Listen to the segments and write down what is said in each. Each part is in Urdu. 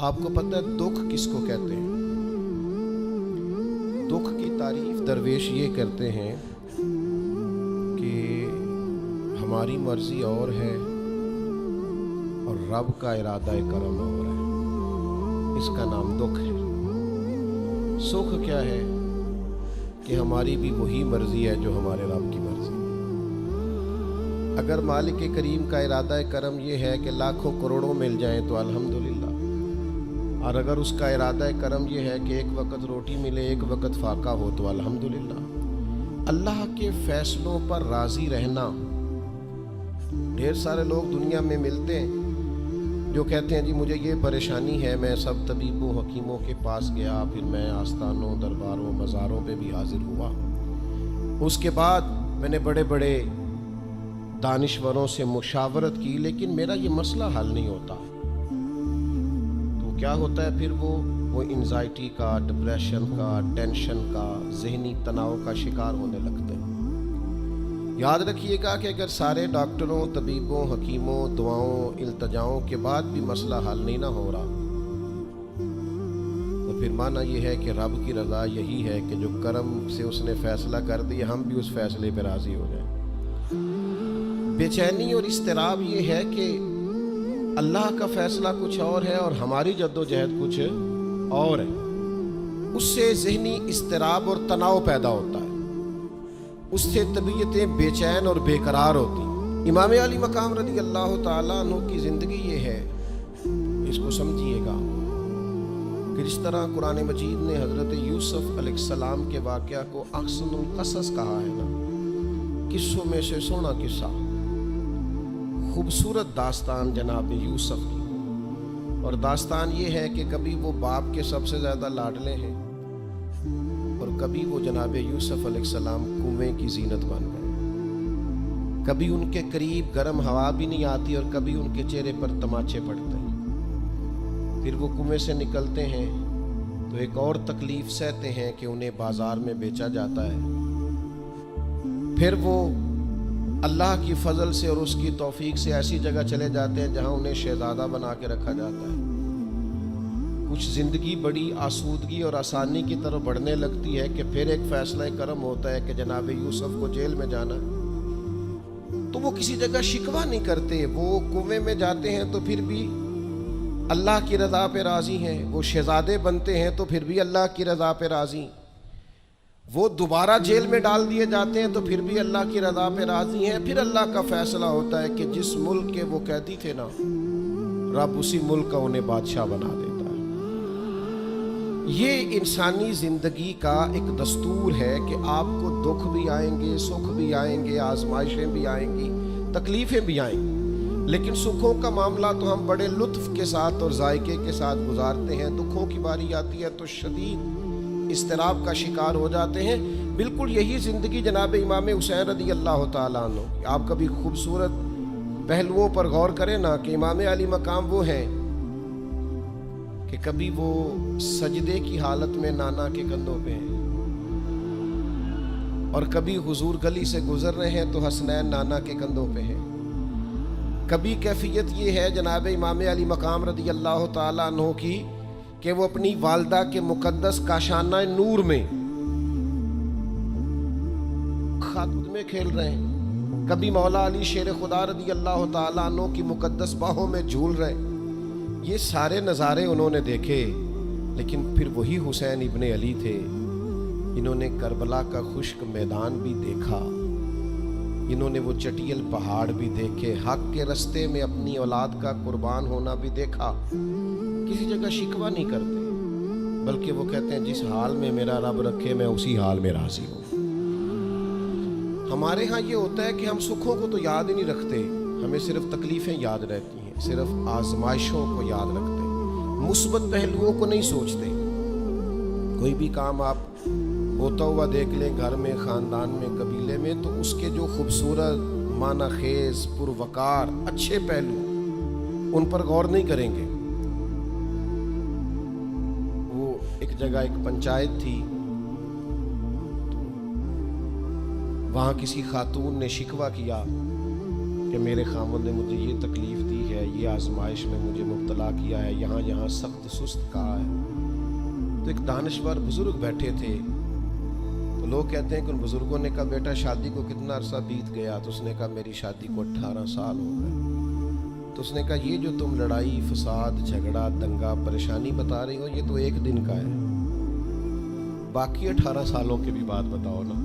آپ کو پتہ ہے دکھ کس کو کہتے ہیں؟ دکھ کی تعریف درویش یہ کرتے ہیں کہ ہماری مرضی اور ہے اور رب کا ارادہ کرم اور ہے، اس کا نام دکھ ہے۔ سکھ کیا ہے کہ ہماری بھی وہی مرضی ہے جو ہمارے رب کی مرضی ہے۔ اگر مالک کریم کا ارادہ کرم یہ ہے کہ لاکھوں کروڑوں مل جائیں تو الحمدللہ، اور اگر اس کا ارادہ کرم یہ ہے کہ ایک وقت روٹی ملے ایک وقت فاقہ ہو تو الحمدللہ۔ اللہ کے فیصلوں پر راضی رہنا۔ ڈھیر سارے لوگ دنیا میں ملتے ہیں جو کہتے ہیں جی مجھے یہ پریشانی ہے، میں سب طبیبوں حکیموں کے پاس گیا، پھر میں آستانوں درباروں مزاروں پہ بھی حاضر ہوا، اس کے بعد میں نے بڑے بڑے دانشوروں سے مشاورت کی، لیکن میرا یہ مسئلہ حل نہیں ہوتا۔ تو کیا ہوتا ہے پھر وہ انزائٹی کا، ڈپریشن کا، ٹینشن کا، ذہنی تناؤ کا شکار ہونے لگتے ہیں۔ یاد رکھیے گا کہ اگر سارے ڈاکٹروں، طبیبوں، حکیموں، دعاؤں، التجاؤں کے بعد بھی مسئلہ حل نہیں نہ ہو رہا، تو پھر معنی یہ ہے کہ رب کی رضا یہی ہے کہ جو کرم سے اس نے فیصلہ کر دیا ہم بھی اس فیصلے پہ راضی ہو جائیں۔ بے چینی اور اضطراب یہ ہے کہ اللہ کا فیصلہ کچھ اور ہے اور ہماری جد و جہد کچھ اور ہے، اس سے ذہنی اضطراب اور تناؤ پیدا ہوتا ہے، اس سے طبیعتیں بے چین اور بے قرار ہوتی ہیں۔ امام علی مقام رضی اللہ تعالیٰ عنہ کی زندگی یہ ہے، اس کو سمجھیے گا کہ جس طرح قرآن مجید نے حضرت یوسف علیہ السلام کے واقعہ کو احسن القصص کہا ہے نا، قصوں میں سے سونا قصہ، خوبصورت داستان جناب یوسف کی، اور داستان یہ ہے کہ کبھی وہ باپ کے سب سے زیادہ لاڈلے ہیں اور کبھی وہ جناب یوسف علیہ السلام کنویں کی زینت بن گئے، کبھی ان کے قریب گرم ہوا بھی نہیں آتی اور کبھی ان کے چہرے پر تماچے پڑتے ہیں۔ پھر وہ کنویں سے نکلتے ہیں تو ایک اور تکلیف سہتے ہیں کہ انہیں بازار میں بیچا جاتا ہے۔ پھر وہ اللہ کی فضل سے اور اس کی توفیق سے ایسی جگہ چلے جاتے ہیں جہاں انہیں شہزادہ بنا کے رکھا جاتا ہے۔ کچھ زندگی بڑی آسودگی اور آسانی کی طرف بڑھنے لگتی ہے کہ پھر ایک فیصلہ کرم ہوتا ہے کہ جناب یوسف کو جیل میں جانا ہے، تو وہ کسی جگہ شکوہ نہیں کرتے، وہ کنویں میں جاتے ہیں تو پھر بھی اللہ کی رضا پہ راضی ہیں، وہ شہزادے بنتے ہیں تو پھر بھی اللہ کی رضا پہ راضی، وہ دوبارہ جیل میں ڈال دیے جاتے ہیں تو پھر بھی اللہ کی رضا پہ راضی ہیں۔ پھر اللہ کا فیصلہ ہوتا ہے کہ جس ملک کے وہ قیدی تھے نا، رب اسی ملک کا انہیں بادشاہ بنا دیتا ہے۔ یہ انسانی زندگی کا ایک دستور ہے کہ آپ کو دکھ بھی آئیں گے، سکھ بھی آئیں گے، آزمائشیں بھی آئیں گی، تکلیفیں بھی آئیں گی، لیکن سکھوں کا معاملہ تو ہم بڑے لطف کے ساتھ اور ذائقے کے ساتھ گزارتے ہیں، دکھوں کی باری آتی ہے تو شدید اضطراب کا شکار ہو جاتے ہیں۔ بالکل یہی زندگی جناب امام حسین رضی اللہ تعالیٰ عنہ، آپ کبھی خوبصورت پہلوؤں پر غور کریں نا کہ امام علی مقام وہ ہیں کہ کبھی وہ سجدے کی حالت میں نانا کے کندھوں پہ ہیں اور کبھی حضور گلی سے گزر رہے ہیں تو حسنین نانا کے کندھوں پہ ہیں۔ کبھی کیفیت یہ ہے جناب امام علی مقام رضی اللہ تعالیٰ عنہ کی کہ وہ اپنی والدہ کے مقدس کاشانہ نور میں خود میں کھیل رہے ہیں، کبھی مولا علی شیر خدا رضی اللہ تعالیٰ عنہ کی مقدس باہوں میں جھول رہے ہیں۔ یہ سارے نظارے انہوں نے دیکھے، لیکن پھر وہی حسین ابن علی تھے، انہوں نے کربلا کا خشک میدان بھی دیکھا، انہوں نے وہ چٹیل پہاڑ بھی دیکھے، حق کے رستے میں اپنی اولاد کا قربان ہونا بھی دیکھا۔ کسی جگہ شکوہ نہیں کرتے، بلکہ وہ کہتے ہیں جس حال میں میرا رب رکھے میں اسی حال میں راضی ہوں۔ ہمارے ہاں یہ ہوتا ہے کہ ہم سکھوں کو تو یاد ہی نہیں رکھتے، ہمیں صرف تکلیفیں یاد رہتی ہیں، صرف آزمائشوں کو یاد رکھتے ہیں، مثبت پہلوؤں کو نہیں سوچتے۔ کوئی بھی کام آپ ہوتا ہوا دیکھ لیں گھر میں، خاندان میں، قبیلے میں، تو اس کے جو خوبصورت، معنی خیز، پروقار، اچھے پہلو، ان پر غور نہیں کریں گے۔ ایک جگہ ایک پنچایت تھی، وہاں کسی خاتون نے شکوہ کیا کہ میرے خامد نے مجھے یہ تکلیف دی ہے، یہ آزمائش میں مجھے مبتلا کیا ہے، یہاں یہاں سخت سست کہا ہے۔ تو ایک دانشور بزرگ بیٹھے تھے، تو لوگ کہتے ہیں کہ ان بزرگوں نے کہا بیٹا شادی کو کتنا عرصہ بیت گیا؟ تو اس نے کہا میری شادی کو 18 سال ہو گئے۔ تو اس نے کہا یہ جو تم لڑائی فساد جھگڑا دنگا پریشانی بتا رہی ہو یہ تو ایک دن کا ہے، باقی 18 سالوں کی بھی بات بتاؤ نا۔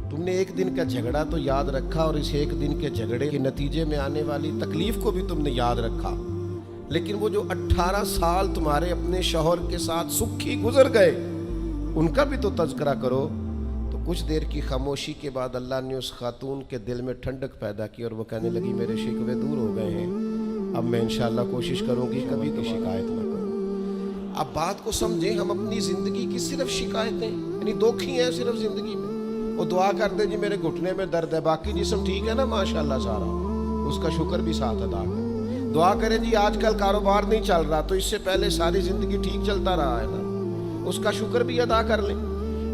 تم نے ایک دن کا جھگڑا تو یاد رکھا، اور اس ایک دن کے جھگڑے کے نتیجے میں آنے والی تکلیف کو بھی تم نے یاد رکھا، لیکن وہ جو 18 سال تمہارے اپنے شوہر کے ساتھ سکھی گزر گئے ان کا بھی تو تذکرہ کرو۔ تو کچھ دیر کی خاموشی کے بعد اللہ نے اس خاتون کے دل میں ٹھنڈک پیدا کی، اور وہ کہنے لگی میرے شکوے دور ہو گئے ہیں، اب میں انشاءاللہ کوشش کروں گی کبھی بھی شکایت نہ کروں۔ اب بات کو سمجھیں، ہم اپنی زندگی کی صرف شکایتیں یعنی دکھ ہی ہیں صرف زندگی میں، وہ دعا کرتے جی میرے گھٹنے میں درد ہے، باقی جسم ٹھیک ہے نا ماشاءاللہ سارا، اس کا شکر بھی ساتھ ادا کریں۔ دعا کریں جی آج کل کاروبار نہیں چل رہا، تو اس سے پہلے ساری زندگی ٹھیک چلتا رہا ہے نا، اس کا شکر بھی ادا کر لیں۔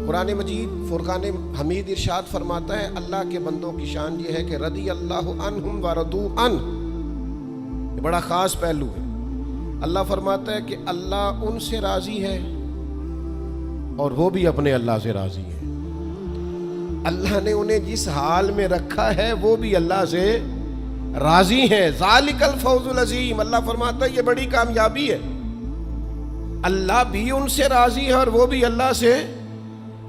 قرآن مجید فرقان حمید ارشاد فرماتا ہے اللہ کے بندوں کی شان یہ ہے کہ رضی اللہ عنہم ورضوا عنہ، یہ بڑا خاص پہلو ہے۔ اللہ فرماتا ہے کہ اللہ ان سے راضی ہے اور وہ بھی اپنے اللہ سے راضی ہے۔ اللہ نے انہیں جس حال میں رکھا ہے وہ بھی اللہ سے راضی ہیں۔ ذالک الفوز العظیم، اللہ فرماتا ہے یہ بڑی کامیابی ہے، اللہ بھی ان سے راضی ہے اور وہ بھی اللہ سے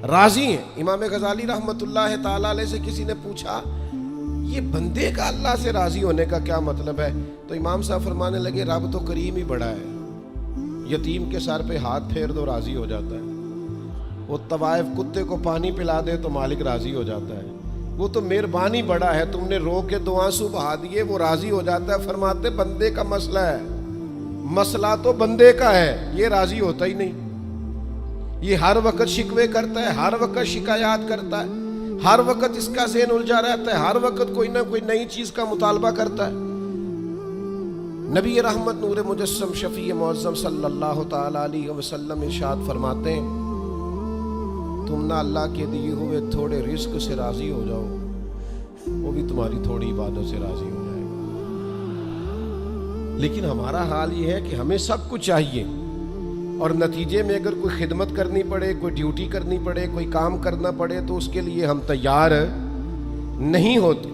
راضی ہیں۔ امام غزالی رحمت اللہ تعالیٰ علیہ سے کسی نے پوچھا یہ بندے کا اللہ سے راضی ہونے کا کیا مطلب ہے؟ تو امام صاحب فرمانے لگے رب تو کریم ہی بڑا ہے، یتیم کے سر پہ ہاتھ پھیر دو راضی ہو جاتا ہے، وہ طوائف کتے کو پانی پلا دے تو مالک راضی ہو جاتا ہے، وہ تو مہربانی بڑا ہے، تم نے رو کے 2 آنسو بہا دیے وہ راضی ہو جاتا ہے۔ فرماتے بندے کا مسئلہ ہے، مسئلہ تو بندے کا ہے، یہ راضی ہوتا ہی نہیں، یہ ہر وقت شکوے کرتا ہے، ہر وقت شکایات کرتا ہے، ہر وقت اس کا ذہن الجھا رہتا ہے، ہر وقت کوئی نہ کوئی نئی چیز کا مطالبہ کرتا ہے۔ نبی رحمت نور مجسم شفیع معظم صلی اللہ تعالی علیہ وسلم ارشاد فرماتے ہیں تم نہ اللہ کے دیے ہوئے تھوڑے رزق سے راضی ہو جاؤ، وہ بھی تمہاری تھوڑی عبادت سے راضی ہو جائے گا۔ لیکن ہمارا حال یہ ہے کہ ہمیں سب کچھ چاہیے، اور نتیجے میں اگر کوئی خدمت کرنی پڑے، کوئی ڈیوٹی کرنی پڑے، کوئی کام کرنا پڑے تو اس کے لیے ہم تیار نہیں ہوتے۔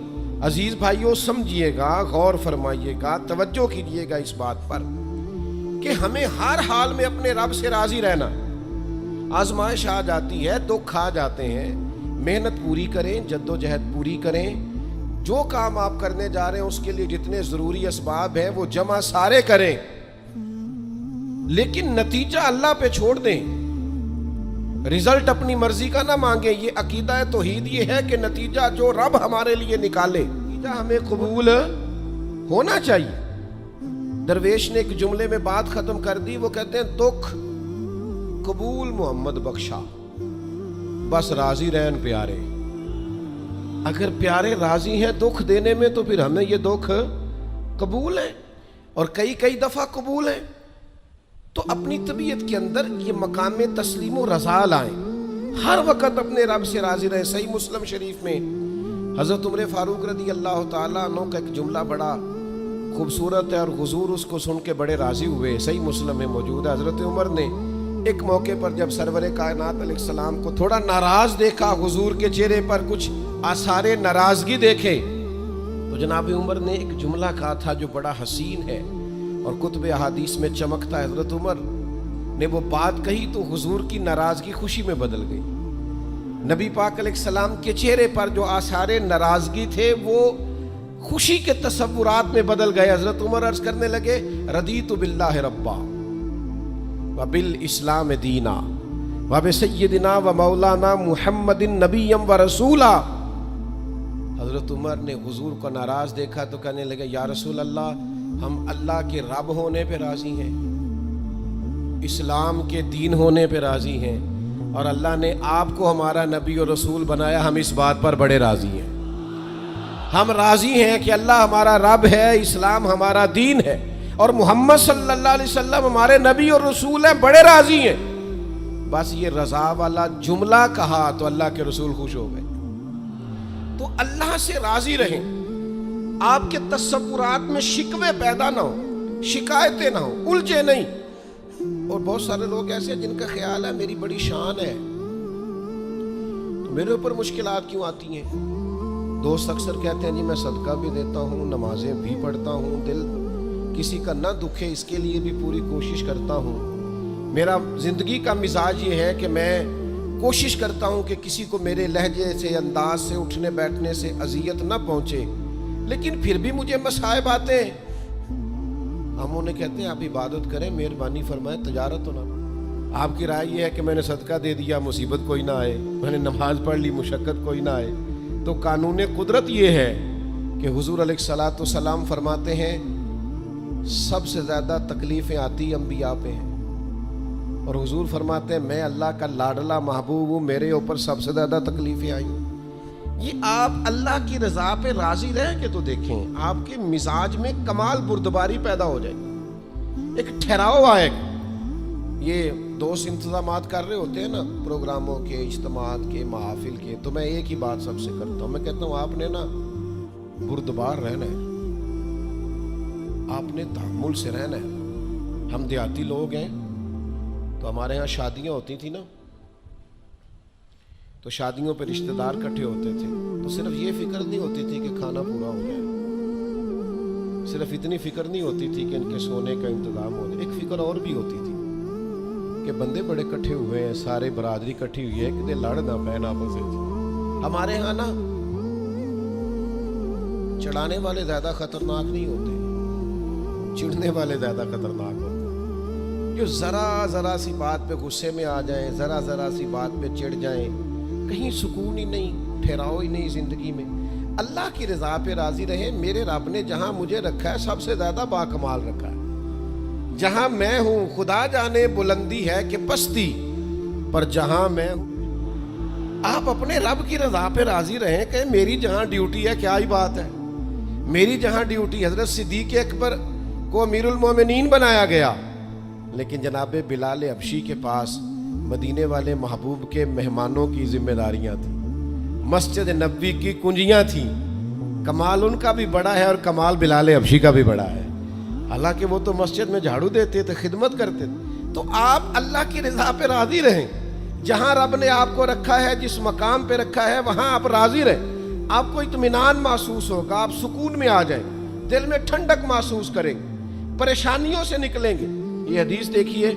عزیز بھائیوں سمجھیے گا، غور فرمائیے گا، توجہ کیجیے گا اس بات پر کہ ہمیں ہر حال میں اپنے رب سے راضی رہنا۔ آزمائش آ جاتی ہے، دکھ آ جاتے ہیں، محنت پوری کریں، جد و جہد پوری کریں، جو کام آپ کرنے جا رہے ہیں اس کے لیے جتنے ضروری اسباب ہیں وہ جمع سارے کریں، لیکن نتیجہ اللہ پہ چھوڑ دیں، رزلٹ اپنی مرضی کا نہ مانگیں۔ یہ عقیدہ توحید یہ ہے کہ نتیجہ جو رب ہمارے لیے نکالے نتیجہ ہمیں قبول ہونا چاہیے۔ درویش نے ایک جملے میں بات ختم کر دی، وہ کہتے ہیں دکھ قبول محمد بخشا، بس راضی رہن پیارے۔ اگر پیارے راضی ہیں دکھ دینے میں تو پھر ہمیں یہ دکھ قبول ہے، اور کئی دفعہ قبول ہے۔ تو اپنی طبیعت کے اندر یہ مقام تسلیم و رضا لائیں، ہر وقت اپنے رب سے راضی رہیں۔ صحیح مسلم شریف میں حضرت عمر فاروق رضی اللہ تعالیٰ عنہ کا ایک جملہ بڑا خوبصورت ہے، اور حضور اس کو سن کے بڑے راضی ہوئے، صحیح مسلم میں موجود ہے۔ حضرت عمر نے ایک موقع پر جب سرور کائنات علیہ السلام کو تھوڑا ناراض دیکھا، حضور کے چہرے پر کچھ آثار ناراضگی دیکھے، تو جناب عمر نے ایک جملہ کہا تھا جو بڑا حسین ہے اور کتب احادیث میں چمکتا ہے۔ حضرت عمر نے وہ بات کہی تو حضور کی ناراضگی خوشی میں بدل گئی، نبی پاک علیہ السلام کے چہرے پر جو آثار ناراضگی تھے وہ خوشی کے تصورات میں بدل گئے۔ حضرت عمر عرض کرنے لگے رضیت باللہ ربا وبالاسلام دینا وبسیدنا ومولانا محمد نبی ورسولا۔ حضرت عمر نے حضور کو ناراض دیکھا تو کہنے لگے یا رسول اللہ، ہم اللہ کے رب ہونے پہ راضی ہیں، اسلام کے دین ہونے پہ راضی ہیں، اور اللہ نے آپ کو ہمارا نبی اور رسول بنایا، ہم اس بات پر بڑے راضی ہیں۔ ہم راضی ہیں کہ اللہ ہمارا رب ہے، اسلام ہمارا دین ہے، اور محمد صلی اللہ علیہ وسلم ہمارے نبی اور رسول ہیں، بڑے راضی ہیں۔ بس یہ رضا والا جملہ کہا تو اللہ کے رسول خوش ہو گئے۔ تو اللہ سے راضی رہیں۔ آپ کے تصورات میں شکوے پیدا نہ ہو، شکایتیں نہ ہو، الجھے نہیں۔ اور بہت سارے لوگ ایسے ہیں جن کا خیال ہے میری بڑی شان ہے تو میرے اوپر مشکلات کیوں آتی ہیں۔ دوست اکثر کہتے ہیں جی میں صدقہ بھی دیتا ہوں، نمازیں بھی پڑھتا ہوں، دل کسی کا نہ دکھے اس کے لیے بھی پوری کوشش کرتا ہوں۔ میرا زندگی کا مزاج یہ ہے کہ میں کوشش کرتا ہوں کہ کسی کو میرے لہجے سے، انداز سے، اٹھنے بیٹھنے سے اذیت نہ پہنچے، لیکن پھر بھی مجھے مصائب آتے ہیں۔ ہم انہیں کہتے ہیں آپ عبادت کریں، مہربانی فرمائیں، تجارت ہو نہ۔ آپ کی رائے یہ ہے کہ میں نے صدقہ دے دیا مصیبت کوئی نہ آئے، میں نے نماز پڑھ لی مشقت کوئی نہ آئے۔ تو قانون قدرت یہ ہے کہ حضور علیہ الصلوۃ والسلام فرماتے ہیں سب سے زیادہ تکلیفیں آتی انبیاء پہ ہیں، اور حضور فرماتے ہیں میں اللہ کا لاڈلا محبوب ہوں، میرے اوپر سب سے زیادہ تکلیفیں آئی ہیں۔ یہ آپ اللہ کی رضا پہ راضی رہیں کہ تو دیکھیں آپ کے مزاج میں کمال بردباری پیدا ہو جائے گی، ایک ٹھہراؤ آئے گا۔ یہ دوست انتظامات کر رہے ہوتے ہیں نا پروگراموں کے، اجتماعات کے، محافل کے، تو میں ایک ہی بات سب سے کرتا ہوں، میں کہتا ہوں آپ نے نا بردبار رہنا ہے، آپ نے تحمل سے رہنا ہے۔ ہم دیہاتی لوگ ہیں تو ہمارے ہاں شادیاں ہوتی تھیں نا، تو شادیوں پہ رشتہ دار اکٹھے ہوتے تھے، تو صرف یہ فکر نہیں ہوتی تھی کہ کھانا پورا ہو جائے، صرف اتنی فکر نہیں ہوتی تھی کہ ان کے سونے کا انتظام ہو جائے، ایک فکر اور بھی ہوتی تھی کہ بندے بڑے اکٹھے ہوئے ہیں، سارے برادری اکٹھی ہوئی ہے کہ لڑ نہ پائیں آپس میں۔ ہمارے ہاں نا چڑھانے والے زیادہ خطرناک نہیں ہوتے، چڑھنے والے زیادہ خطرناک ہوتے، جو ذرا سی بات پہ غصے میں آ جائیں، ذرا سی بات پہ چڑھ جائیں، کہیں سکون ہی نہیں، ٹھہراؤ ہی نہیں زندگی میں۔ اللہ کی رضا پہ راضی رہے۔ میرے رب نے جہاں مجھے رکھا ہے سب سے زیادہ باکمال رکھا ہے، جہاں میں ہوں خدا جانے بلندی ہے کہ پستی، پر جہاں میں ہوں آپ اپنے رب کی رضا پہ راضی رہیں کہ میری جہاں ڈیوٹی ہے، کیا ہی بات ہے، میری جہاں ڈیوٹی، حضرت صدیق اکبر کو امیر المومنین بنایا گیا، لیکن جناب بلال حبشی کے پاس مدینے والے محبوب کے مہمانوں کی ذمہ داریاں تھیں، مسجد نبوی کی کنجیاں تھیں۔ کمال ان کا بھی بڑا ہے اور کمال بلال حبشی کا بھی بڑا ہے، حالانکہ وہ تو مسجد میں جھاڑو دیتے تھے، خدمت کرتے تھے۔ تو آپ اللہ کی رضا پہ راضی رہیں، جہاں رب نے آپ کو رکھا ہے، جس مقام پہ رکھا ہے وہاں آپ راضی رہیں، آپ کو اطمینان محسوس ہوگا، آپ سکون میں آ جائیں، دل میں ٹھنڈک محسوس کریں گے، پریشانیوں سے نکلیں گے۔ یہ حدیث دیکھیے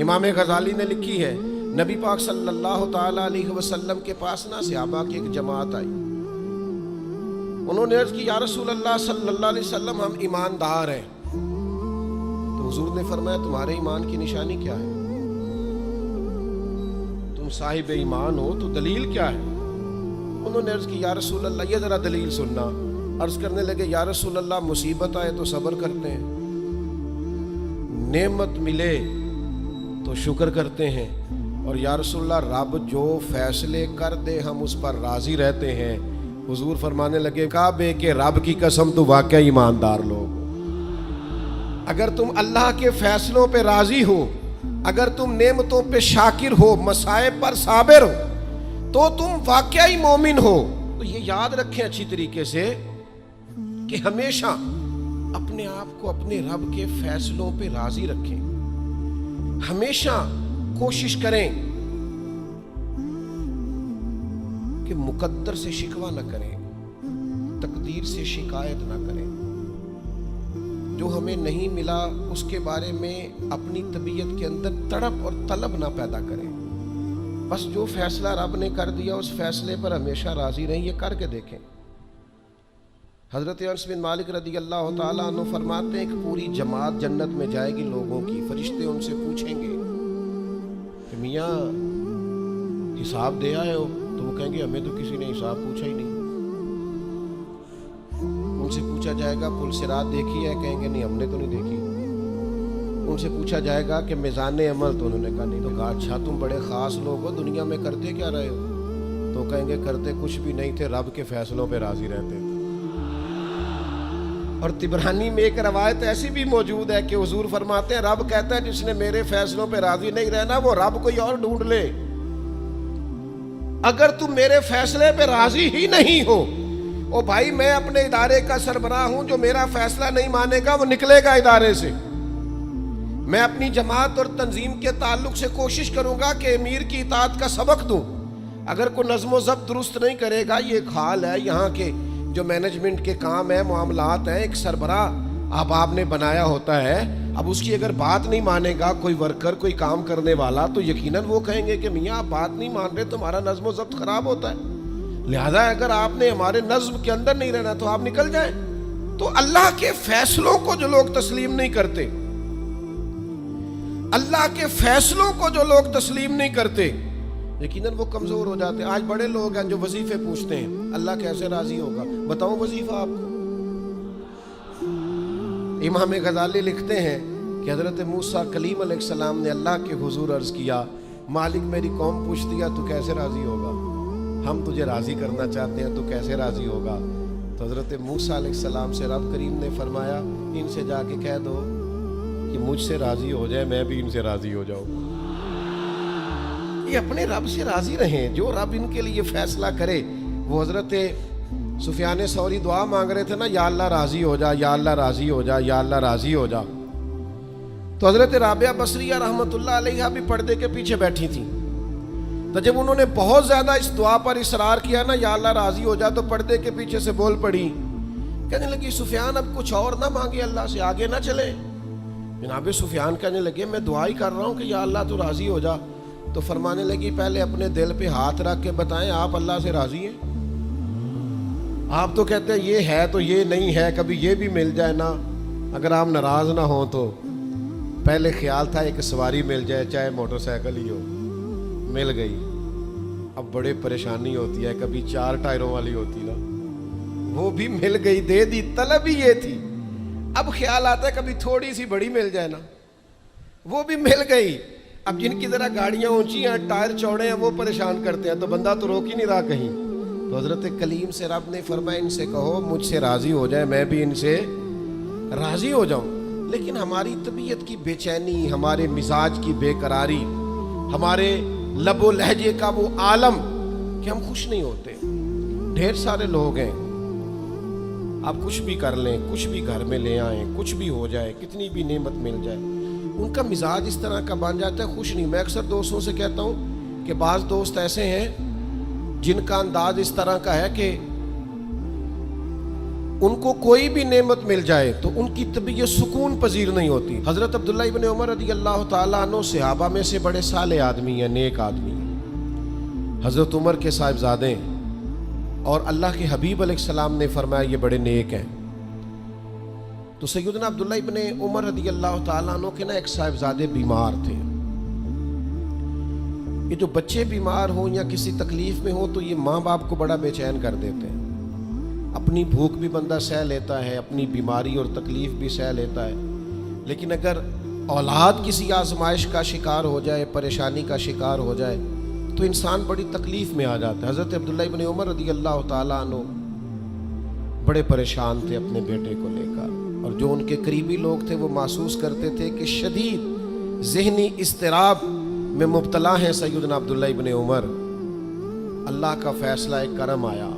امام غزالی نے لکھی ہے، نبی پاک صلی اللہ تعالی علیہ وسلم کے پاس نا صحابہ کی ایک جماعت آئی، انہوں نے عرض کی یا رسول اللہ صلی اللہ علیہ وسلم ہم ایماندار ہیں۔ تو حضور نے فرمایا تمہارے ایمان کی نشانی کیا ہے؟ تم صاحب ایمان ہو تو دلیل کیا ہے؟ انہوں نے عرض کی یا رسول اللہ، یہ ذرا دلیل سننا۔ عرض کرنے لگے یا رسول اللہ مصیبت آئے تو صبر کرتے ہیں، نعمت ملے تو شکر کرتے ہیں، اور یا رسول اللہ رب جو فیصلے کر دے ہم اس پر راضی رہتے ہیں۔ حضور فرمانے لگے کعبے کے رب کی قسم تو واقعی ایماندار لوگ، اگر تم اللہ کے فیصلوں پہ راضی ہو، اگر تم نعمتوں پہ شاکر ہو، مصائب پر صابر ہو، تو تم واقعی مومن ہو۔ تو یہ یاد رکھیں اچھی طریقے سے کہ ہمیشہ اپنے آپ کو اپنے رب کے فیصلوں پہ راضی رکھیں، ہمیشہ کوشش کریں کہ مقدر سے شکوہ نہ کریں، تقدیر سے شکایت نہ کریں، جو ہمیں نہیں ملا اس کے بارے میں اپنی طبیعت کے اندر تڑپ اور طلب نہ پیدا کریں، بس جو فیصلہ رب نے کر دیا اس فیصلے پر ہمیشہ راضی رہیں۔ یہ کر کے دیکھیں۔ حضرت انس بن مالک رضی اللہ تعالیٰ عنہ فرماتے ہیں کہ پوری جماعت جنت میں جائے گی لوگوں کی، فرشتے ان سے پوچھیں گے کہ میاں حساب دے آئے ہو؟ تو وہ کہیں گے ہمیں تو کسی نے حساب پوچھا ہی نہیں۔ ان سے پوچھا جائے گا پل صراط دیکھی ہے؟ کہیں گے نہیں ہم نے تو نہیں دیکھی۔ ان سے پوچھا جائے گا کہ میزان عمل؟ تو انہوں نے کہا نہیں۔ تو کہا اچھا تم بڑے خاص لوگ ہو، دنیا میں کرتے کیا رہے ہو؟ تو کہیں گے کرتے کچھ بھی نہیں تھے، رب کے فیصلوں پہ راضی رہتے تھے۔ اور طبرانی میں ایک روایت ایسی بھی موجود ہے کہ حضور فرماتے ہیں رب کہتا ہے جس نے میرے فیصلوں پہ راضی نہیں رہنا وہ رب کوئی اور ڈھونڈ لے۔ اگر تم میرے فیصلے پہ راضی ہی نہیں ہو او بھائی میں اپنے ادارے کا سربراہ ہوں، جو میرا فیصلہ نہیں مانے گا وہ نکلے گا ادارے سے۔ میں اپنی جماعت اور تنظیم کے تعلق سے کوشش کروں گا کہ امیر کی اطاعت کا سبق دوں۔ اگر کوئی نظم و ضبط درست نہیں کرے گا، یہ ایک حال ہے یہاں کے جو مینجمنٹ کے کام ہیں، معاملات ہیں، ایک سربراہ آپ نے بنایا ہوتا ہے، اب اس کی اگر بات نہیں مانے گا کوئی ورکر، کوئی کام کرنے والا، تو یقیناً وہ کہیں گے کہ میاں آپ بات نہیں مان رہے، تمہارا نظم و ضبط خراب ہوتا ہے، لہذا اگر آپ نے ہمارے نظم کے اندر نہیں رہنا تو آپ نکل جائیں۔ تو اللہ کے فیصلوں کو جو لوگ تسلیم نہیں کرتے، اللہ کے فیصلوں کو جو لوگ تسلیم نہیں کرتے، یقیناً وہ کمزور ہو جاتے ہیں۔ آج بڑے لوگ ہیں جو وظیفے پوچھتے ہیں، اللہ کیسے راضی ہوگا؟ بتاؤں وظیفہ آپ کو؟ امام غزالی لکھتے ہیں کہ حضرت موسیٰ کلیم علیہ السلام نے اللہ کے حضور عرض کیا، مالک میری قوم پوچھتی ہے تو کیسے راضی ہوگا؟ ہم تجھے راضی کرنا چاہتے ہیں تو کیسے راضی ہوگا؟ تو حضرت موسیٰ علیہ السلام سے رب کریم نے فرمایا، ان سے جا کے کہہ دو کہ مجھ سے راضی ہو جائے، میں بھی ان سے راضی ہو جاؤں۔ یہ اپنے رب سے راضی رہیں، جو رب ان کے لیے فیصلہ کرے۔ وہ حضرت سفیان ثوری دعا مانگ رہے تھے نا، یا اللہ راضی ہو جا، یا اللہ راضی ہو جا، یا اللہ راضی ہو جا۔ تو حضرت رابعہ بصریہ رحمۃ اللہ علیہا بھی پردے کے پیچھے بیٹھی تھیں، تو جب انہوں نے بہت زیادہ اس دعا پر اصرار کیا نا، یا اللہ راضی ہو جا، تو پردے کے پیچھے سے بول پڑی، کہنے لگی سفیان اب کچھ اور نہ مانگے اللہ سے، آگے نہ چلے۔ جناب سفیان کہنے لگے میں دعا ہی کر رہا ہوں کہ یا اللہ تو راضی ہو جا۔ تو فرمانے لگی پہلے اپنے دل پہ ہاتھ رکھ کے بتائیں آپ اللہ سے راضی ہیں؟ آپ تو کہتے ہیں یہ ہے تو یہ نہیں ہے، کبھی یہ بھی مل جائے نا، اگر آپ ناراض نہ ہوں تو۔ پہلے خیال تھا ایک سواری مل جائے، چاہے موٹر سائیکل ہی ہو، مل گئی، اب بڑے پریشانی ہوتی ہے، کبھی 4 ٹائروں والی ہوتی نا، وہ بھی مل گئی، دے دی، طلب ہی یہ تھی۔ اب خیال آتا ہے کبھی تھوڑی سی بڑی مل جائے نا، وہ بھی مل گئی۔ اب جن کی ذرا گاڑیاں اونچی ہیں، ٹائر چوڑے ہیں، وہ پریشان کرتے ہیں، تو بندہ تو روک ہی نہیں رہا کہیں۔ تو حضرت کلیم سے رب نے فرمایا ان سے کہو مجھ سے راضی ہو جائے، میں بھی ان سے راضی ہو جاؤں۔ لیکن ہماری طبیعت کی بے چینی، ہمارے مزاج کی بے قراری، ہمارے لب و لہجے کا وہ عالم کہ ہم خوش نہیں ہوتے۔ ڈھیر سارے لوگ ہیں، آپ کچھ بھی کر لیں، کچھ بھی گھر میں لے آئیں، کچھ بھی ہو جائے، کتنی بھی نعمت مل جائے، ان کا مزاج اس طرح کا بن جاتا ہے، خوش نہیں۔ میں اکثر دوستوں سے کہتا ہوں کہ بعض دوست ایسے ہیں جن کا انداز اس طرح کا ہے کہ ان کو کوئی بھی نعمت مل جائے تو ان کی طبیعت سکون پذیر نہیں ہوتی۔ حضرت عبداللہ ابن عمر رضی اللہ تعالیٰ عنہ صحابہ میں سے بڑے صالح آدمی ہیں، نیک آدمی ہیں، حضرت عمر کے صاحبزادے ہیں، اور اللہ کے حبیب علیہ السلام نے فرمایا یہ بڑے نیک ہیں۔ تو سیدنا عبداللہ ابن عمر رضی اللہ تعالیٰ عنہ کے نا ایک صاحبزادے بیمار تھے۔ یہ جو بچے بیمار ہوں یا کسی تکلیف میں ہوں تو یہ ماں باپ کو بڑا بے چین کر دیتے ہیں۔ اپنی بھوک بھی بندہ سہ لیتا ہے، اپنی بیماری اور تکلیف بھی سہ لیتا ہے، لیکن اگر اولاد کسی آزمائش کا شکار ہو جائے، پریشانی کا شکار ہو جائے تو انسان بڑی تکلیف میں آ جاتا ہے۔ حضرت عبداللہ ابن عمر رضی اللہ تعالیٰ عنہ بڑے پریشان تھے اپنے بیٹے کو لے کر، اور جو ان کے قریبی لوگ تھے وہ محسوس کرتے تھے کہ شدید ذہنی اضطراب میں مبتلا ہیں سیدنا عبداللہ ابن عمر۔ اللہ کا فیصلہ ایک کرم آیا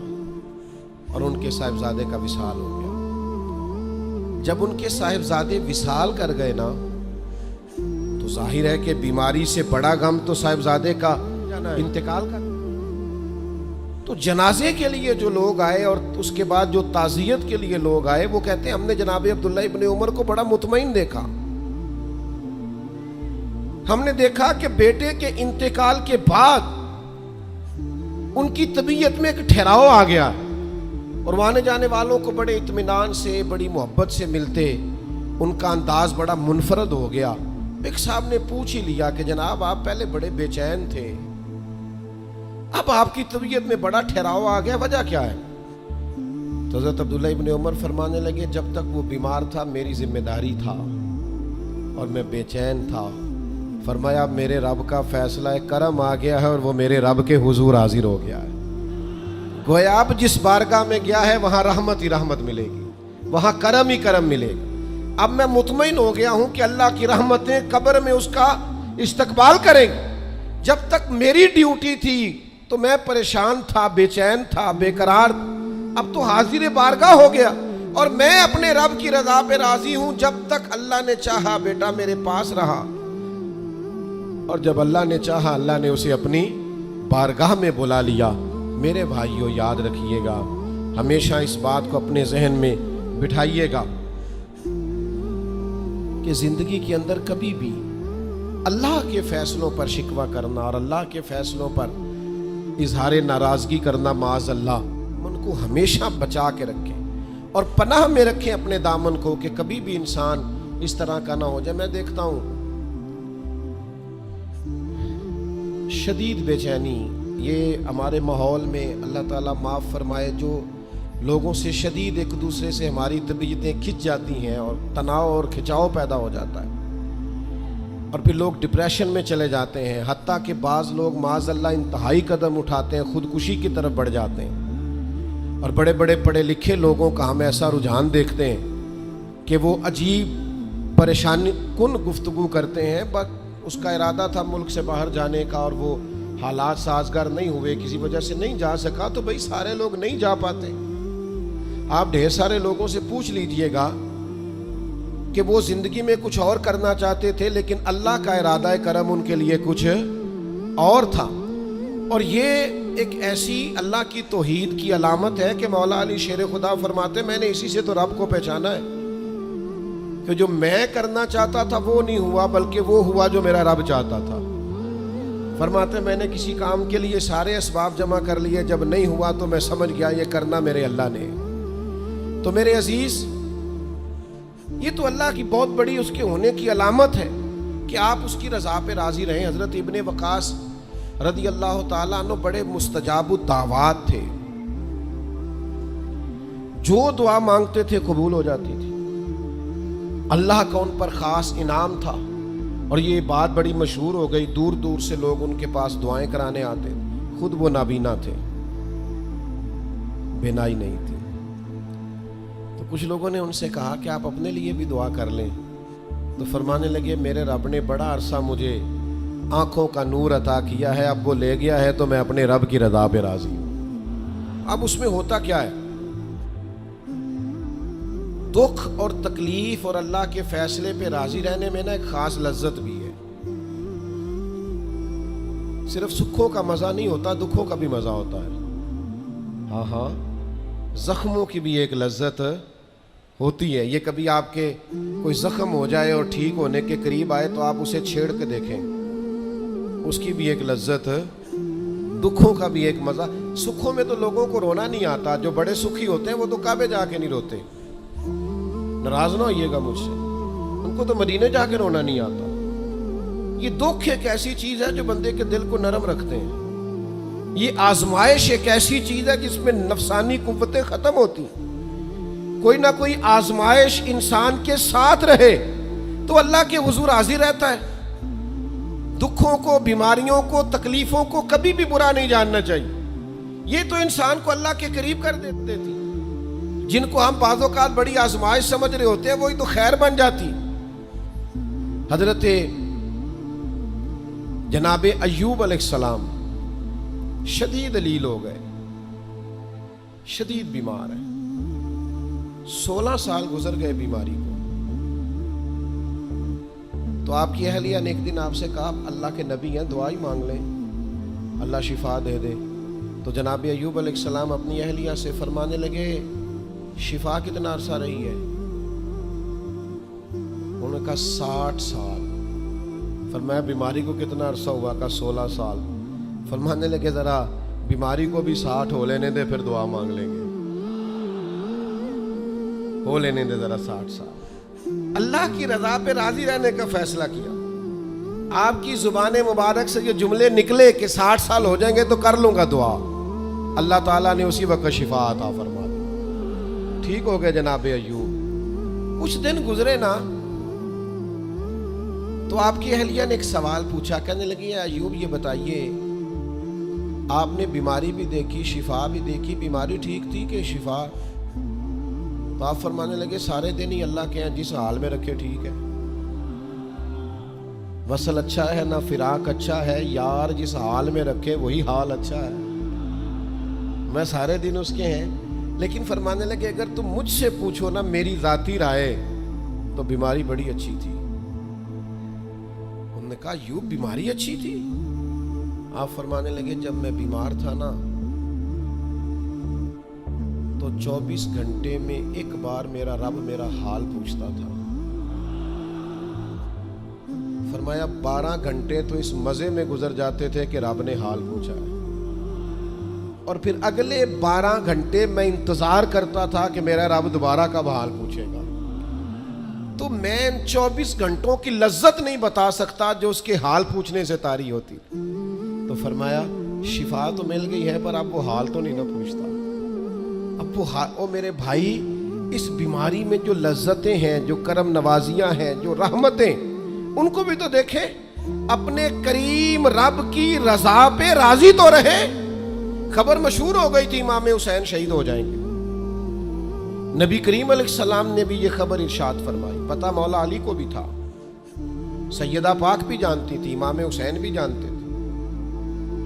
اور ان کے صاحبزادے کا وصال ہو گیا۔ جب ان کے صاحبزادے وصال کر گئے نا تو ظاہر ہے کہ بیماری سے بڑا غم تو صاحبزادے کا انتقال کا۔ تو جنازے کے لیے جو لوگ آئے اور اس کے بعد جو تعزیت کے لیے لوگ آئے، وہ کہتے ہیں ہم نے جناب عبداللہ ابن عمر کو بڑا مطمئن دیکھا، ہم نے دیکھا کہ بیٹے کے انتقال کے بعد ان کی طبیعت میں ایک ٹھہراؤ آ گیا، اور آنے جانے والوں کو بڑے اطمینان سے، بڑی محبت سے ملتے، ان کا انداز بڑا منفرد ہو گیا۔ ایک صاحب نے پوچھ ہی لیا کہ جناب آپ پہلے بڑے بے چین تھے، اب آپ کی طبیعت میں بڑا ٹھہراؤ آ گیا، وجہ کیا ہے؟ تو حضرت عبداللہ ابن عمر فرمانے لگے جب تک وہ بیمار تھا میری ذمہ داری تھا اور میں بے چین تھا۔ فرمایا اب میرے رب کا فیصلہ ہے، کرم آ گیا ہے اور وہ میرے رب کے حضور حاضر ہو گیا ہے۔ گویا اب جس بارگاہ میں گیا ہے وہاں رحمت ہی رحمت ملے گی، وہاں کرم ہی کرم ملے گا۔ اب میں مطمئن ہو گیا ہوں کہ اللہ کی رحمتیں قبر میں اس کا استقبال کریں گی۔ جب تک میری ڈیوٹی تھی تو میں پریشان تھا، بے چین تھا، بے قرار، اب تو حاضر بارگاہ ہو گیا اور میں اپنے رب کی رضا پہ راضی ہوں. جب تک اللہ نے چاہا بیٹا میرے پاس رہا, اور جب اللہ نے چاہا اللہ نے اسے اپنی بارگاہ میں بلا لیا. میرے بھائیو یاد رکھیے گا, ہمیشہ اس بات کو اپنے ذہن میں بٹھائیے گا کہ زندگی کے اندر کبھی بھی اللہ کے فیصلوں پر شکوہ کرنا اور اللہ کے فیصلوں پر اظہار ناراضگی کرنا معاذ اللہ ان کو ہمیشہ بچا کے رکھیں اور پناہ میں رکھیں اپنے دامن کو, کہ کبھی بھی انسان اس طرح کا نہ ہو جائے. میں دیکھتا ہوں شدید بے چینی یہ ہمارے ماحول میں, اللہ تعالیٰ معاف فرمائے, جو لوگوں سے شدید ایک دوسرے سے ہماری طبیعتیں کھنچ جاتی ہیں اور تناؤ اور کھچاؤ پیدا ہو جاتا ہے, اور پھر لوگ ڈپریشن میں چلے جاتے ہیں. حتیٰ کہ بعض لوگ معاذ اللہ انتہائی قدم اٹھاتے ہیں, خودکشی کی طرف بڑھ جاتے ہیں. اور بڑے بڑے پڑھے لکھے لوگوں کا ہم ایسا رجحان دیکھتے ہیں کہ وہ عجیب پریشانی کن گفتگو کرتے ہیں, بس اس کا ارادہ تھا ملک سے باہر جانے کا اور وہ حالات سازگار نہیں ہوئے, کسی وجہ سے نہیں جا سکا. تو بھئی سارے لوگ نہیں جا پاتے. آپ ڈھیر سارے لوگوں سے پوچھ لیجئے گا کہ وہ زندگی میں کچھ اور کرنا چاہتے تھے, لیکن اللہ کا ارادہ کرم ان کے لیے کچھ اور تھا. اور یہ ایک ایسی اللہ کی توحید کی علامت ہے کہ مولا علی شیر خدا فرماتے میں نے اسی سے تو رب کو پہچانا ہے کہ جو میں کرنا چاہتا تھا وہ نہیں ہوا, بلکہ وہ ہوا جو میرا رب چاہتا تھا. فرماتے میں نے کسی کام کے لیے سارے اسباب جمع کر لیے, جب نہیں ہوا تو میں سمجھ گیا یہ کرنا میرے اللہ نے. تو میرے عزیز یہ تو اللہ کی بہت بڑی اس کے ہونے کی علامت ہے کہ آپ اس کی رضا پہ راضی رہیں. حضرت ابن وقاص رضی اللہ تعالیٰ عنہ بڑے مستجاب الدعوات تھے, جو دعا مانگتے تھے قبول ہو جاتی تھی. اللہ کا ان پر خاص انعام تھا, اور یہ بات بڑی مشہور ہو گئی, دور دور سے لوگ ان کے پاس دعائیں کرانے آتے تھے. خود وہ نابینا تھے, بینائی نہیں تھی. تو کچھ لوگوں نے ان سے کہا کہ آپ اپنے لیے بھی دعا کر لیں. تو فرمانے لگے میرے رب نے بڑا عرصہ مجھے آنکھوں کا نور عطا کیا ہے, اب وہ لے گیا ہے تو میں اپنے رب کی رضا پہ راضی ہوں. اب اس میں ہوتا کیا ہے, دکھ اور تکلیف اور اللہ کے فیصلے پہ راضی رہنے میں نا ایک خاص لذت بھی ہے. صرف سکھوں کا مزہ نہیں ہوتا, دکھوں کا بھی مزہ ہوتا ہے. ہاں ہاں, زخموں کی بھی ایک لذت ہوتی ہے. یہ کبھی آپ کے کوئی زخم ہو جائے اور ٹھیک ہونے کے قریب آئے تو آپ اسے چھیڑ کے دیکھیں, اس کی بھی ایک لذت, دکھوں کا بھی ایک مزہ. سکھوں میں تو لوگوں کو رونا نہیں آتا, جو بڑے سکھی ہوتے ہیں وہ تو کعبے جا کے نہیں روتے. ناراض نہ ہوئیے گا مجھ سے, ان کو تو مدینے جا کے رونا نہیں آتا. یہ دکھ ایک ایسی چیز ہے جو بندے کے دل کو نرم رکھتے ہیں. یہ آزمائش ایک ایسی چیز ہے جس میں نفسانی قوتیں ختم ہوتی. کوئی نہ کوئی آزمائش انسان کے ساتھ رہے تو اللہ کے حضور حاضر رہتا ہے. دکھوں کو, بیماریوں کو, تکلیفوں کو کبھی بھی برا نہیں جاننا چاہیے. یہ تو انسان کو اللہ کے قریب کر دیتی تھی. جن کو ہم بعض اوقات بڑی آزمائش سمجھ رہے ہوتے ہیں وہی تو خیر بن جاتی. حضرت جناب ایوب علیہ السلام شدید علیل ہو گئے, شدید بیمار ہیں. 16 سال گزر گئے بیماری کو. تو آپ کی اہلیہ نے ایک دن آپ سے کہا اللہ کے نبی ہیں, دعا ہی مانگ لیں, اللہ شفا دے دے. تو جناب ایوب علیہ السلام اپنی اہلیہ سے فرمانے لگے شفا کتنا عرصہ رہی ہے؟ انہوں نے کہا 60 سال. فرمایا بیماری کو کتنا عرصہ ہوا؟ کہا 16 سال. فرمانے لگے ذرا بیماری کو بھی 60 ہو لینے دے, پھر دعا مانگ لیں گے. ہو لینے دے ذرا 60 سال. اللہ کی رضا پہ راضی رہنے کا فیصلہ کیا. آپ کی زبان مبارک سے یہ جملے نکلے کہ 60 سال ہو جائیں گے تو کر لوں گا دعا, اللہ تعالیٰ نے اسی وقت شفا عطا فرما دی. ٹھیک ہو گئے جناب ایوب. کچھ دن گزرے نا تو آپ کی اہلیہ نے ایک سوال پوچھا. کہنے لگی ایوب یہ بتائیے آپ نے بیماری بھی دیکھی, شفا بھی دیکھی, بیماری ٹھیک تھی کہ شفا؟ تو آپ فرمانے لگے سارے دن ہی اللہ کے ہیں, جس حال میں رکھے ٹھیک ہے. وصل اچھا ہے نہ فراق اچھا ہے, یار جس حال میں رکھے وہی حال اچھا ہے. میں سارے دن اس کے ہیں, لیکن فرمانے لگے اگر تم مجھ سے پوچھو نا میری ذاتی رائے تو بیماری بڑی اچھی تھی. انہوں نے کہا یوں بیماری اچھی تھی؟ آپ فرمانے لگے جب میں بیمار تھا نا تو 24 گھنٹے میں ایک بار میرا رب میرا حال پوچھتا تھا. فرمایا 12 گھنٹے تو اس مزے میں گزر جاتے تھے کہ رب نے حال پوچھا ہے، اور پھر اگلے 12 گھنٹے میں انتظار کرتا تھا کہ میرا رب دوبارہ کب حال پوچھے گا. تو میں 24 گھنٹوں کی لذت نہیں بتا سکتا جو اس کے حال پوچھنے سے طاری ہوتی. تو فرمایا شفا تو مل گئی ہے پر اب وہ حال تو نہیں نہ پوچھتا. اب وہ میرے بھائی اس بیماری میں جو لذتیں ہیں، جو کرم نوازیاں ہیں، جو رحمتیں، ان کو بھی تو دیکھیں. اپنے کریم رب کی رضا پہ راضی تو رہے. خبر مشہور ہو گئی تھی امام حسین شہید ہو جائیں گے. نبی کریم علیہ السلام نے بھی یہ خبر ارشاد فرمائی. پتہ مولا علی کو بھی تھا، سیدہ پاک بھی جانتی تھی، امام حسین بھی جانتے تھے.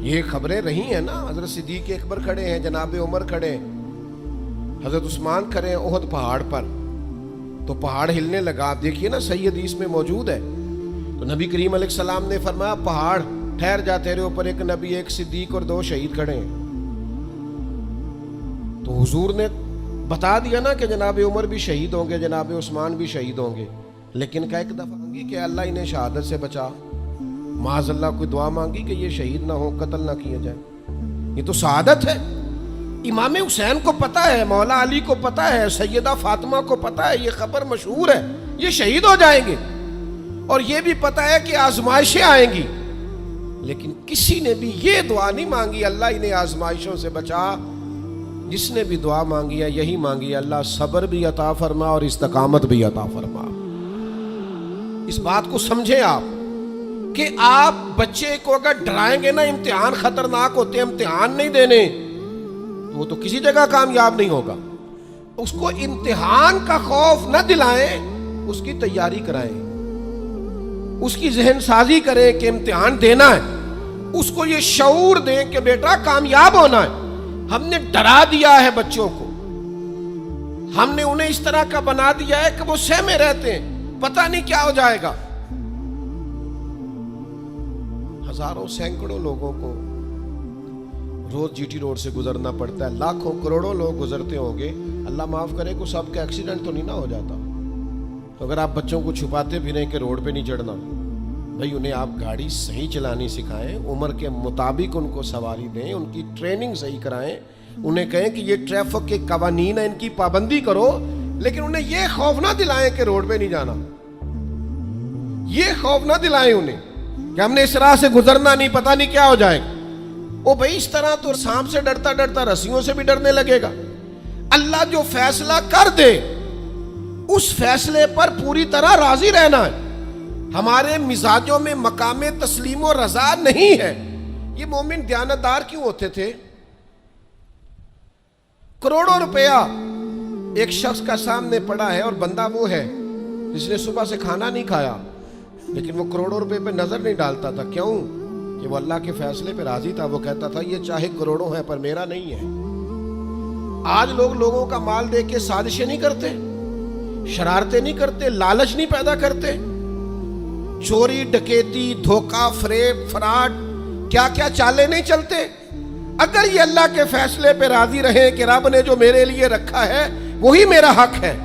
یہ خبریں رہی ہیں نا. حضرت صدیق اکبر کھڑے ہیں، جناب عمر کھڑے ہیں، حضرت عثمان کھڑے ہیں احد پہاڑ پر، تو پہاڑ ہلنے لگا. آپ دیکھیے نا صحیح حدیث میں موجود ہے. تو نبی کریم علیہ السلام نے فرمایا پہاڑ ٹھہر جا، تیرے اوپر ایک نبی، ایک صدیق اور 2 شہید کھڑے ہیں. تو حضور نے بتا دیا نا کہ جناب عمر بھی شہید ہوں گے، جناب عثمان بھی شہید ہوں گے. لیکن کیا ایک دفعہ مانگی کہ اللہ انہیں شہادت سے بچا؟ معاذ اللہ کوئی دعا مانگی کہ یہ شہید نہ ہو، قتل نہ کیا جائے؟ یہ تو سعادت ہے. امام حسین کو پتا ہے، مولا علی کو پتا ہے، سیدہ فاطمہ کو پتا ہے، یہ خبر مشہور ہے یہ شہید ہو جائیں گے. اور یہ بھی پتا ہے کہ آزمائشیں آئیں گی. لیکن کسی نے بھی یہ دعا نہیں مانگی اللہ انہیں آزمائشوں سے بچا. جس نے بھی دعا مانگی ہے یہی مانگی ہے، اللہ صبر بھی عطا فرما اور استقامت بھی عطا فرما. اس بات کو سمجھیں آپ کہ آپ بچے کو اگر ڈرائیں گے نا امتحان خطرناک ہوتے ہیں، امتحان نہیں دینے، تو وہ تو کسی جگہ کامیاب نہیں ہوگا. اس کو امتحان کا خوف نہ دلائیں، اس کی تیاری کرائیں، اس کی ذہن سازی کریں کہ امتحان دینا ہے. اس کو یہ شعور دیں کہ بیٹا کامیاب ہونا ہے. ہم نے ڈرا دیا ہے بچوں کو، ہم نے انہیں اس طرح کا بنا دیا ہے کہ وہ سہمے رہتے ہیں، پتہ نہیں کیا ہو جائے گا. ہزاروں سینکڑوں لوگوں کو روز جی ٹی روڈ سے گزرنا پڑتا ہے، لاکھوں کروڑوں لوگ گزرتے ہوں گے. اللہ معاف کرے کو سب کا ایکسیڈنٹ تو نہیں نہ ہو جاتا. تو اگر آپ بچوں کو چھپاتے بھی رہیں کہ روڈ پہ نہیں چڑھنا، بھائی انہیں آپ گاڑی صحیح چلانی سکھائیں، عمر کے مطابق ان کو سواری دیں، ان کی ٹریننگ صحیح کرائیں، انہیں کہیں کہ یہ ٹریفک کے قوانین ہیں ان کی پابندی کرو. لیکن انہیں یہ خوف نہ دلائیں کہ روڈ پہ نہیں جانا. یہ خوف نہ دلائیں انہیں کہ ہم نے اس راہ سے گزرنا نہیں، پتہ نہیں کیا ہو جائے گا. او بھائی اس طرح تو سانپ سے ڈرتا ڈرتا رسیوں سے بھی ڈرنے لگے گا. اللہ جو فیصلہ کر دے اس فیصلے پر پوری طرح راضی رہنا ہے. ہمارے مزاجوں میں مقام تسلیم و رضا نہیں ہے. یہ مومن دیانتدار کیوں ہوتے تھے؟ کروڑوں روپیہ ایک شخص کا سامنے پڑا ہے اور بندہ وہ ہے جس نے صبح سے کھانا نہیں کھایا، لیکن وہ کروڑوں روپے پہ نظر نہیں ڈالتا تھا. کیوں؟ کہ وہ اللہ کے فیصلے پہ راضی تھا. وہ کہتا تھا یہ چاہے کروڑوں ہے پر میرا نہیں ہے. آج لوگ لوگوں کا مال دے کے سازشیں نہیں کرتے، شرارتیں نہیں کرتے، لالچ نہیں پیدا کرتے، چوری ڈکیتی دھوکہ فریب فراڈ کیا کیا چالیں نہیں چلتے. اگر یہ اللہ کے فیصلے پہ راضی رہیں کہ رب نے جو میرے لیے رکھا ہے وہی میرا حق ہے،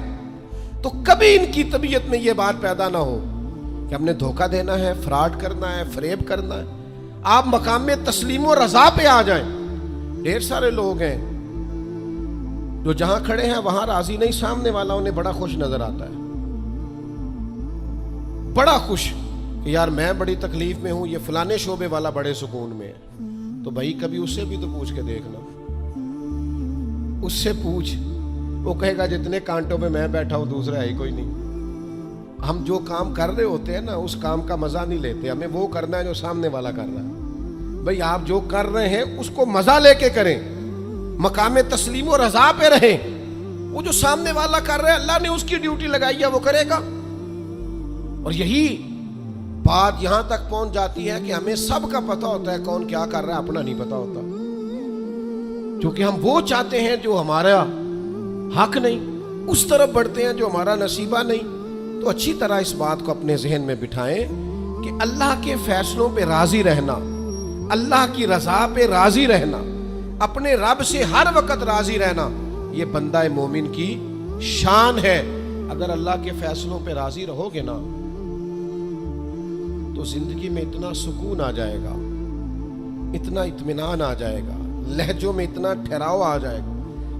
تو کبھی ان کی طبیعت میں یہ بات پیدا نہ ہو کہ ہم نے دھوکہ دینا ہے، فراڈ کرنا ہے، فریب کرنا ہے. آپ مقام میں تسلیم و رضا پہ آ جائیں. ڈھیر سارے لوگ ہیں جو جہاں کھڑے ہیں وہاں راضی نہیں، سامنے والا انہیں بڑا خوش نظر آتا ہے، بڑا خوش کہ یار میں بڑی تکلیف میں ہوں، یہ فلانے شعبے والا بڑے سکون میں ہے. تو بھائی کبھی اس سے بھی تو پوچھ کے دیکھنا، اس سے پوچھ. وہ کہے گا جتنے کانٹوں پہ میں بیٹھا ہوں دوسرا ہے ہی کوئی نہیں. ہم جو کام کر رہے ہوتے ہیں نا اس کام کا مزہ نہیں لیتے، ہمیں وہ کرنا ہے جو سامنے والا کر رہا ہے. بھئی آپ جو کر رہے ہیں اس کو مزہ لے کے کریں، مقام تسلیم و رضا پہ رہیں. وہ جو سامنے والا کر رہا ہے اللہ نے اس کی ڈیوٹی لگائی ہے وہ کرے گا. اور یہی بات یہاں تک پہنچ جاتی ہے کہ ہمیں سب کا پتہ ہوتا ہے کون کیا کر رہا ہے، اپنا نہیں پتہ ہوتا. کیونکہ ہم وہ چاہتے ہیں جو ہمارا حق نہیں، اس طرف بڑھتے ہیں جو ہمارا نصیبہ نہیں. تو اچھی طرح اس بات کو اپنے ذہن میں بٹھائیں کہ اللہ کے فیصلوں پہ راضی رہنا، اللہ کی رضا پہ راضی رہنا، اپنے رب سے ہر وقت راضی رہنا، یہ بندہ مومن کی شان ہے. اگر اللہ کے فیصلوں پہ راضی رہو گے نا تو زندگی میں اتنا سکون آ جائے گا، اتنا اطمینان آ جائے گا، لہجوں میں اتنا ٹھہراؤ آ جائے گا،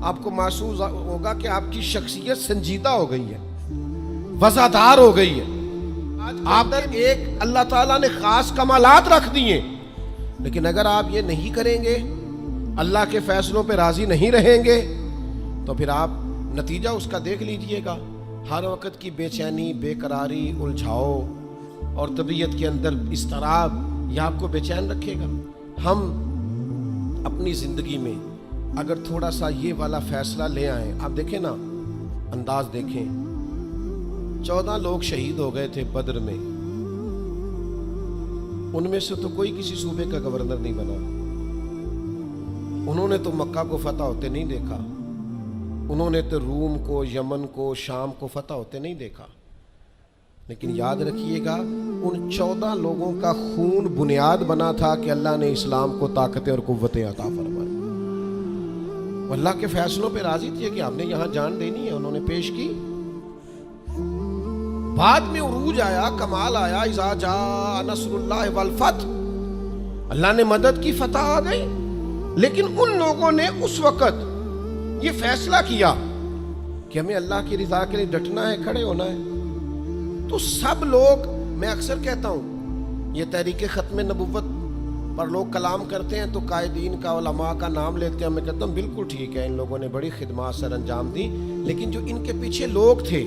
آپ کو محسوس ہوگا کہ آپ کی شخصیت سنجیدہ ہو گئی ہے، وفادار ہو گئی ہے. آپ پر ایک اللہ تعالیٰ نے خاص کمالات رکھ دیے، لیکن اگر آپ یہ نہیں کریں گے، اللہ کے فیصلوں پہ راضی نہیں رہیں گے، تو پھر آپ نتیجہ اس کا دیکھ لیجئے گا. ہر وقت کی بے چینی، بے قراری، الجھاؤ اور طبیعت کے اندر اضطراب، یہ آپ کو بے چین رکھے گا. ہم اپنی زندگی میں اگر تھوڑا سا یہ والا فیصلہ لے آئیں، آپ دیکھیں نا، انداز دیکھیں. 14 لوگ شہید ہو گئے تھے بدر میں، ان میں سے تو کوئی کسی صوبے کا گورنر نہیں بنا. انہوں نے تو مکہ کو فتح ہوتے نہیں دیکھا، انہوں نے تو روم کو، یمن کو، شام کو فتح ہوتے نہیں دیکھا. لیکن یاد رکھیے گا، ان 14 لوگوں کا خون بنیاد بنا تھا کہ اللہ نے اسلام کو طاقتیں اور قوتیں عطا فرمائی. اللہ کے فیصلوں پہ راضی تھے کہ ہم نے یہاں جان دینی ہے، انہوں نے پیش کی. بعد میں عروج آیا، کمال آیا، اذا جاء نصر اللہ والفتح، اللہ نے مدد کی، فتح آ گئی. لیکن ان لوگوں نے اس وقت یہ فیصلہ کیا کہ ہمیں اللہ کی رضا کے لیے ڈٹنا ہے، کھڑے ہونا ہے. تو سب لوگ، میں اکثر کہتا ہوں، یہ تحریک ختم نبوت پر لوگ کلام کرتے ہیں تو قائدین کا، علماء کا نام لیتے ہیں. میں کہتا ہوں بالکل ٹھیک ہے، ان لوگوں نے بڑی خدمات سر انجام دی، لیکن جو ان کے پیچھے لوگ تھے،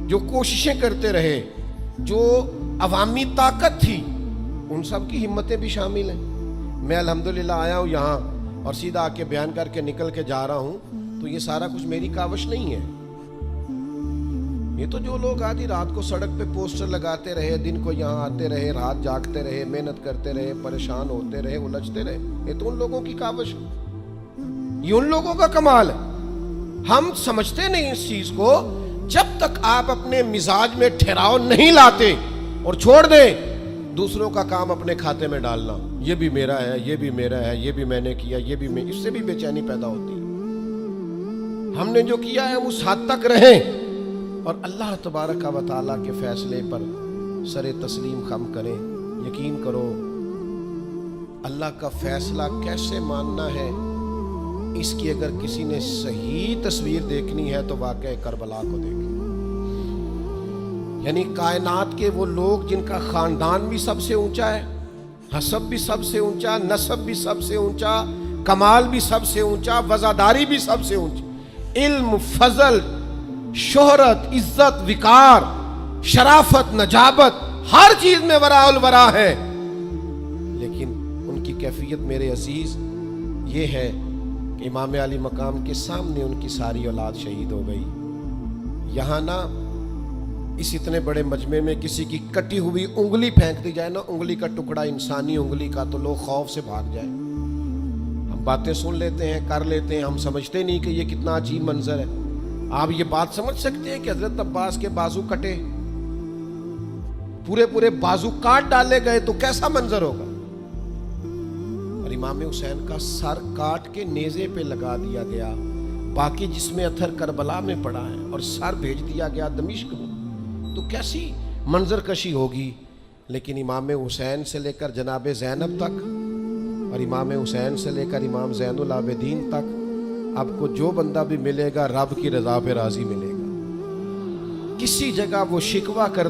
جو کوششیں کرتے رہے، جو عوامی طاقت تھی، ان سب کی ہمتیں بھی شامل ہیں. میں الحمدللہ آیا ہوں یہاں اور سیدھا آ کے بیان کر کے نکل کے جا رہا ہوں، تو یہ سارا کچھ میری کاوش نہیں ہے. یہ تو جو لوگ آدھی رات کو سڑک پہ پوسٹر لگاتے رہے، دن کو یہاں آتے رہے، رات جاگتے رہے، محنت کرتے رہے، پریشان ہوتے رہے، الجھتے رہے، یہ تو ان لوگوں کی کاوش ہے، یہ ان لوگوں کا کمال ہے. ہم سمجھتے نہیں اس چیز کو. جب تک آپ اپنے مزاج میں ٹھہراؤ نہیں لاتے اور چھوڑ دیں دوسروں کا کام اپنے کھاتے میں ڈالنا، یہ بھی میرا ہے، یہ بھی میرا ہے، یہ بھی میں نے کیا، یہ بھی میں، اس سے بھی بے چینی پیدا ہوتی ہے. ہم نے جو کیا ہے اس حد تک رہیں اور اللہ تبارک و تعالیٰ کے فیصلے پر سر تسلیم خم کریں. یقین کرو، اللہ کا فیصلہ کیسے ماننا ہے، اس کی اگر کسی نے صحیح تصویر دیکھنی ہے تو واقعہ کربلا کو دیکھیں. یعنی کائنات کے وہ لوگ جن کا خاندان بھی سب سے اونچا ہے، حسب بھی سب سے اونچا، نسب بھی سب سے اونچا، کمال بھی سب سے اونچا، وزاداری بھی سب سے اونچی، علم، فضل، شہرت، عزت، وقار، شرافت، نجابت، ہر چیز میں وراء الورا ہے. لیکن ان کی کیفیت میرے عزیز یہ ہے کہ امام علی مقام کے سامنے ان کی ساری اولاد شہید ہو گئی. یہاں نا اس اتنے بڑے مجمع میں کسی کی کٹی ہوئی انگلی پھینک دی جائے نا، انگلی کا ٹکڑا، انسانی انگلی کا، تو لوگ خوف سے بھاگ جائیں. ہم باتیں سن لیتے ہیں، کر لیتے ہیں، ہم سمجھتے نہیں کہ یہ کتنا عجیب منظر ہے. آپ یہ بات سمجھ سکتے ہیں کہ حضرت عباس کے بازو کٹے، پورے بازو کاٹ ڈالے گئے تو کیسا منظر ہوگا. اور امام حسین کا سر کاٹ کے نیزے پہ لگا دیا گیا، باقی جس میں اتھر کربلا میں پڑا ہے، اور سر بھیج دیا گیا دمشق میں، تو کیسی منظر کشی ہوگی. لیکن امام حسین سے لے کر جناب زینب تک اور امام حسین سے لے کر امام زین العابدین تک آپ کو جو بندہ بھی ملے گا رب کی رضا پہ راضی ملے گا. کسی جگہ وہ شکوہ کرتا